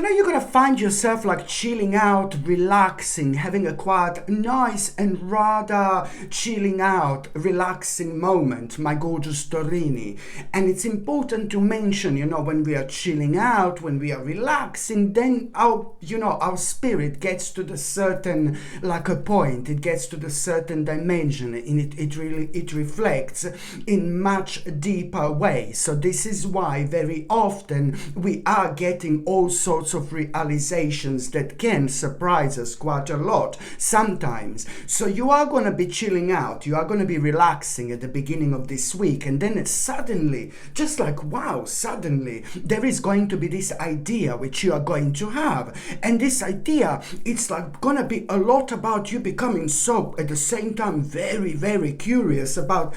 I know you're going to find yourself like chilling out, relaxing, having a quite nice and rather chilling out, relaxing moment, my gorgeous Torini. And it's important to mention, when we are chilling out, when we are relaxing, then our spirit gets to the certain, like a point, it gets to the certain dimension, and it reflects in much deeper way. So this is why very often we are getting all sorts of realizations that can surprise us quite a lot sometimes. So you are going to be chilling out, you are going to be relaxing at the beginning of this week, and then suddenly, just like wow, suddenly there is going to be this idea which you are going to have, and this idea, it's like going to be a lot about you becoming so at the same time very, very curious about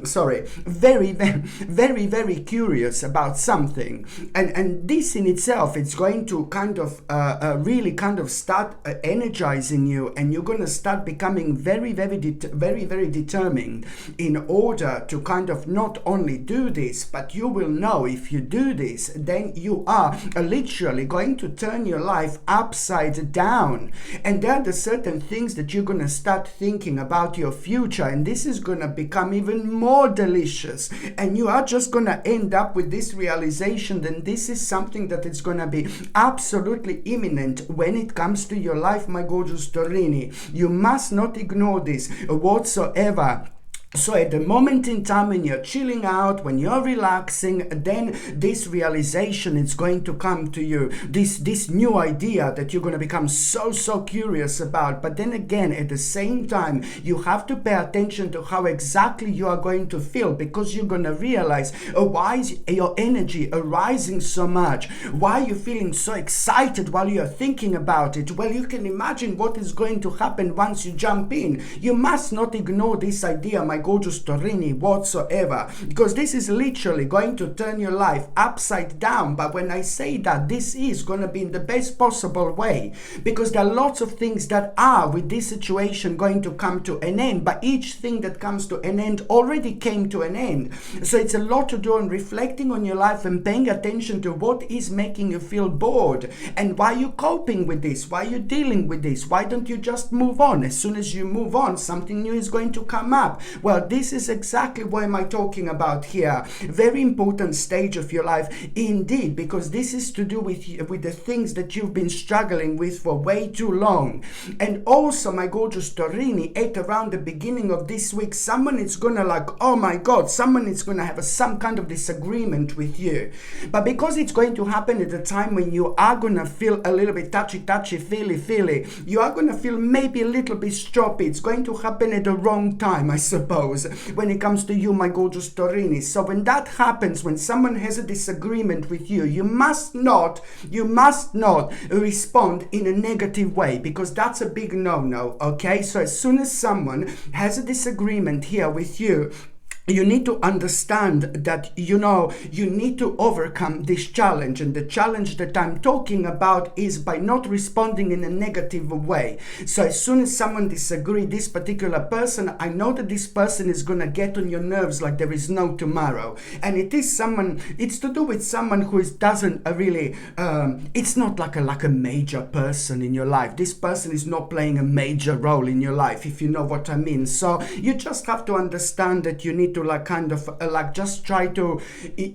sorry, very, very, very, very curious about something, and this in itself, it's going to kind of really kind of start energizing you, and you're going to start becoming very, very, very, very determined in order to kind of not only do this, but you will know if you do this, then you are literally going to turn your life upside down. And there are the certain things that you're going to start thinking about your future, and this is going to become even more delicious, and you are just going to end up with this realization that this is something that is going to be absolutely imminent when it comes to your life, my gorgeous Torini. You must not ignore this whatsoever. So at the moment in time when you're chilling out, when you're relaxing, then this realization is going to come to you, this new idea that you're going to become so curious about. But then again, at the same time, you have to pay attention to how exactly you are going to feel, because you're going to realize why is your energy arising so much? Why are you feeling so excited while you're thinking about it? Well, you can imagine what is going to happen once you jump in. You must not ignore this idea, my gorgeous Torini, whatsoever, because this is literally going to turn your life upside down. But when I say that, this is going to be in the best possible way, because there are lots of things that are with this situation going to come to an end, but each thing that comes to an end already came to an end. So it's a lot to do on reflecting on your life and paying attention to what is making you feel bored, and why you coping with this, why you dealing with this. Why don't you just move on? As soon as you move on, something new is going to come up. Well, this is exactly what am I talking about here. Very important stage of your life indeed, because this is to do with the things that you've been struggling with for way too long. And also, my gorgeous Torini, at around the beginning of this week, someone is gonna like, oh my god, someone is gonna have some kind of disagreement with you. But because it's going to happen at a time when you are gonna feel a little bit touchy, feely, you are gonna feel maybe a little bit stroppy. It's going to happen at the wrong time, I suppose, when it comes to you, my gorgeous Torini. So when that happens, when someone has a disagreement with you, you must not respond in a negative way, because that's a big no-no, okay? So as soon as someone has a disagreement here with you, you need to understand that, you need to overcome this challenge. And the challenge that I'm talking about is by not responding in a negative way. So as soon as someone disagrees, this particular person, I know that this person is going to get on your nerves like there is no tomorrow. And it's to do with someone who doesn't really, it's not like a major person in your life. This person is not playing a major role in your life, if you know what I mean. So you just have to understand that you need to just try to,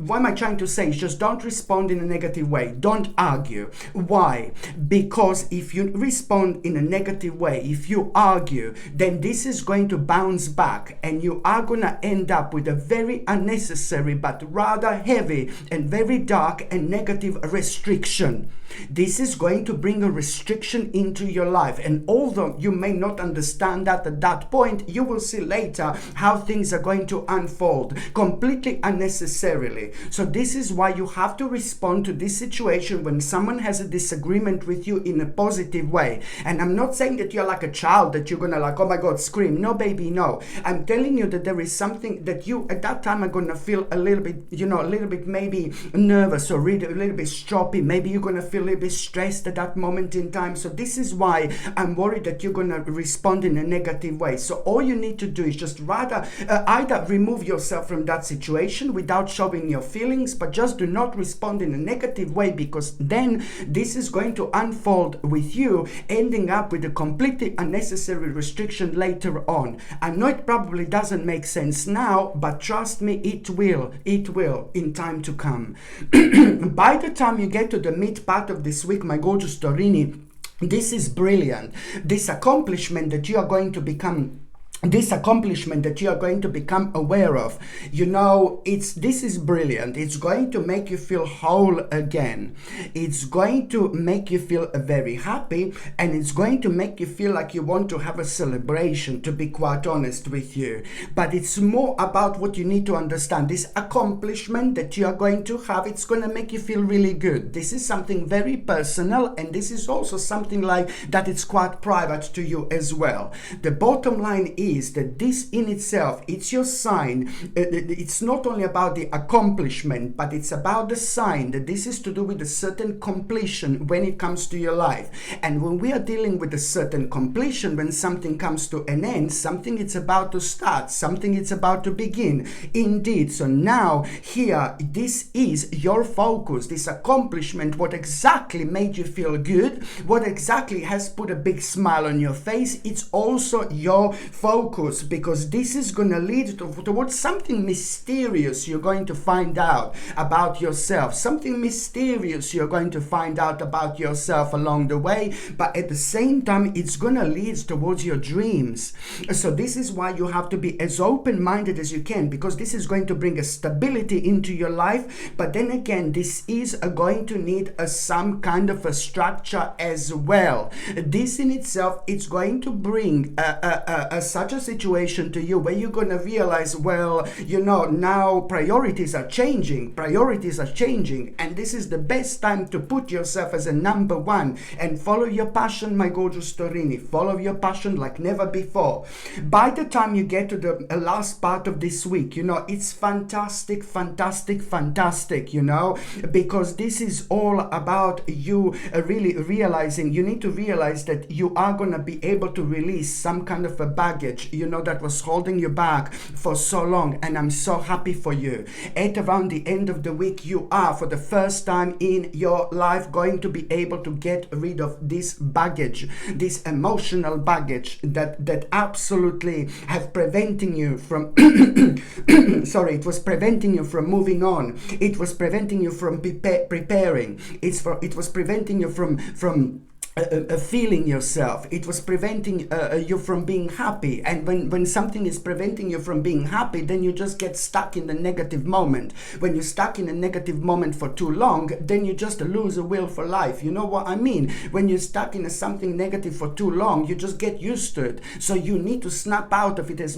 what am I trying to say is just don't respond in a negative way. Don't argue. Why? Because if you respond in a negative way, if you argue, then this is going to bounce back, and you are going to end up with a very unnecessary but rather heavy and very dark and negative restriction. This is going to bring a restriction into your life, and although you may not understand that at that point, you will see later how things are going to unfold completely unnecessarily. So this is why you have to respond to this situation when someone has a disagreement with you in a positive way. And I'm not saying that you're like a child, that you're gonna like, oh my god, scream. No, baby, no. I'm telling you that there is something that you at that time are gonna feel a little bit maybe nervous, or really a little bit stroppy. Maybe you're gonna feel a little bit stressed at that moment in time. So this is why I'm worried that you're gonna respond in a negative way. So all you need to do is just rather either remove yourself from that situation without showing your feelings, but just do not respond in a negative way, because then this is going to unfold with you ending up with a completely unnecessary restriction later on. I know it probably doesn't make sense now, but trust me, it will in time to come. By the time you get to the mid part of this week, my gorgeous Torini, this is brilliant. This accomplishment that you are going to become aware of, this is brilliant. It's going to make you feel whole again. It's going to make you feel very happy, and it's going to make you feel like you want to have a celebration, to be quite honest with you. But it's more about what you need to understand. This accomplishment that you are going to have, it's going to make you feel really good. This is something very personal, and this is also something like that it's quite private to you as well. The bottom line is that this in itself, it's your sign. It's not only about the accomplishment, but it's about the sign that this is to do with a certain completion when it comes to your life. And when we are dealing with a certain completion, when something comes to an end, something it's about to start, something it's about to begin. Indeed. So now here, this is your focus, this accomplishment, what exactly made you feel good, what exactly has put a big smile on your face. It's also your focus, because this is going to lead towards something mysterious you're going to find out about yourself, something mysterious you're going to find out about yourself along the way, but at the same time it's going to lead towards your dreams. So this is why you have to be as open-minded as you can, because this is going to bring a stability into your life, but then again, this is going to need some kind of a structure as well. This in itself, it's going to bring such a situation to you where you're going to realize, now priorities are changing, and this is the best time to put yourself as a number one and follow your passion, my gorgeous Torini. Follow your passion like never before. By the time you get to the last part of this week, it's fantastic, because this is all about you really realizing, you need to realize that you are going to be able to release some kind of a baggage, that was holding you back for so long. And I'm so happy for you. At around the end of the week, you are for the first time in your life going to be able to get rid of this baggage, this emotional baggage that absolutely have preventing you from it was preventing you from moving on. It was preventing you from preparing. It was preventing you from feeling yourself. It was preventing you from being happy. And when something is preventing you from being happy, then you just get stuck in the negative moment. When you're stuck in a negative moment for too long, then you just lose a will for life. You know what I mean? When you're stuck in something negative for too long, you just get used to it. So you need to snap out of it as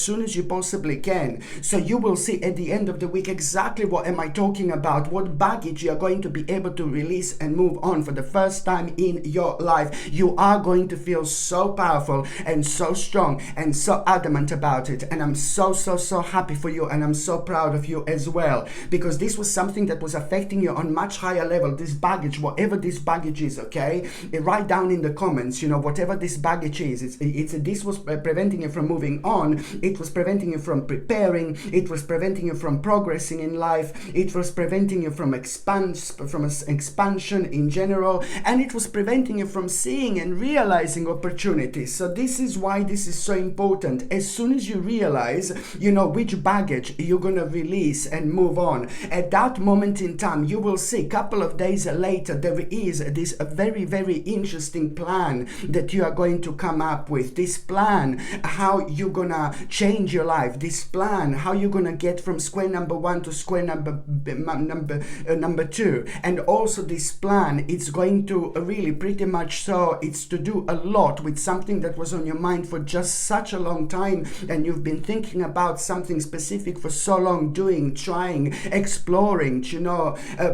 soon as you possibly can. So you will see at the end of the week exactly what am I talking about, what baggage you're going to be able to release and move on for the first time in your life. You are going to feel so powerful and so strong and so adamant about it. And I'm so happy for you, and I'm so proud of you as well, because this was something that was affecting you on much higher level. This baggage, whatever this baggage is, okay? Write down in the comments, whatever this baggage is. This was preventing you from moving on. It was preventing you from preparing. It was preventing you from progressing in life. It was preventing you from expansion in general, and it was preventing you from seeing and realizing opportunities. So this is why this is so important. As soon as you realize, which baggage you're going to release and move on, at that moment in time, you will see a couple of days later, there is this very, very interesting plan that you are going to come up with. This plan, how you're going to change your life. This plan, how you're going to get from square number one to square number two. And also this plan, it's going to really pretty much so, it's to do a lot with something that was on your mind for just such a long time, and you've been thinking about something specific for so long, doing, trying, exploring,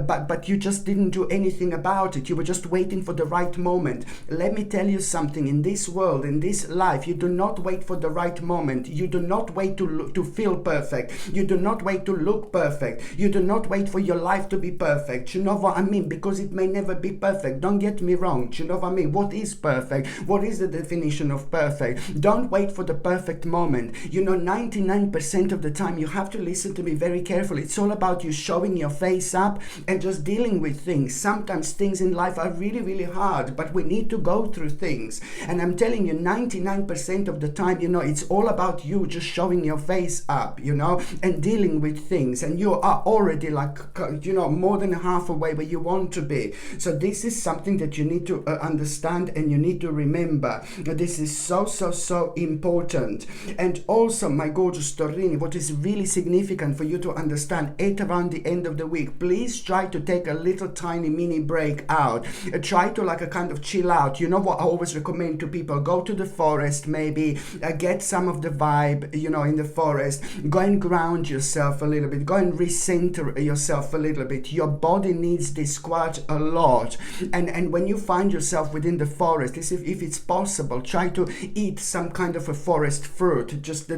but you just didn't do anything about it. You were just waiting for the right moment. Let me tell you something. In this world, in this life, you do not wait for the right moment. You do not wait to feel perfect. You do not wait to look perfect. You do not wait for your life to be perfect. You know what I mean? Because it may never be perfect. Don't get me wrong. Do you know what I mean? What is perfect? What is the definition of perfect? Don't wait for the perfect moment. 99% of the time, you have to listen to me very carefully. It's all about you showing your face up and just dealing with things. Sometimes things in life are really, really hard, but we need to go through things. And I'm telling you, 99% of the time, it's all about you just showing your face up, and dealing with things. And you are already more than halfway where you want to be. So this is something that you need to understand, and you need to remember. This is so, so, so important. And also, my gorgeous Torini, what is really significant for you to understand at around the end of the week, please try to take a little tiny mini break out. Try to kind of chill out. You know what I always recommend to people? Go to the forest, maybe get some of the vibe, in the forest. Go and ground yourself a little bit. Go and recenter yourself a little bit. Your body needs this quite a lot. And when you find yourself within the forest, if it's possible, try to eat some kind of a forest fruit. Just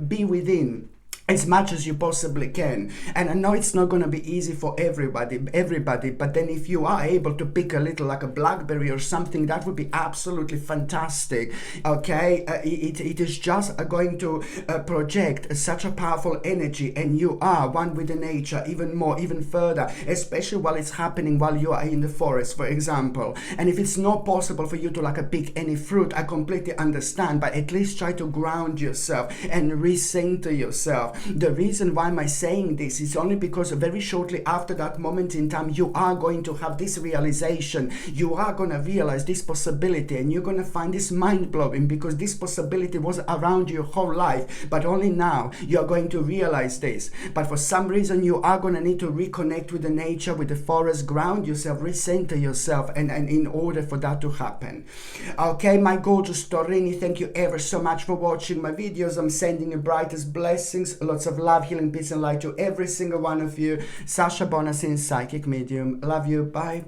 be within as much as you possibly can. And I know it's not going to be easy for everybody, but then if you are able to pick a little, like a blackberry or something, that would be absolutely fantastic. Okay, it is just going to project such a powerful energy, and you are one with the nature even more, even further, especially while it's happening while you are in the forest, for example. And if it's not possible for you to pick any fruit, I completely understand, but at least try to ground yourself and recenter yourself. The reason why am I saying this is only because very shortly after that moment in time, you are going to have this realization. You are going to realize this possibility, and you're going to find this mind-blowing, because this possibility was around your whole life, but only now you're going to realize this. But for some reason, you are going to need to reconnect with the nature, with the forest, ground yourself, recenter yourself, and in order for that to happen. Okay, my gorgeous Torini, thank you ever so much for watching my videos. I'm sending you brightest blessings, lots of love, healing, peace, and light to every single one of you. Sasha Bonasin, Psychic Medium. Love you. Bye.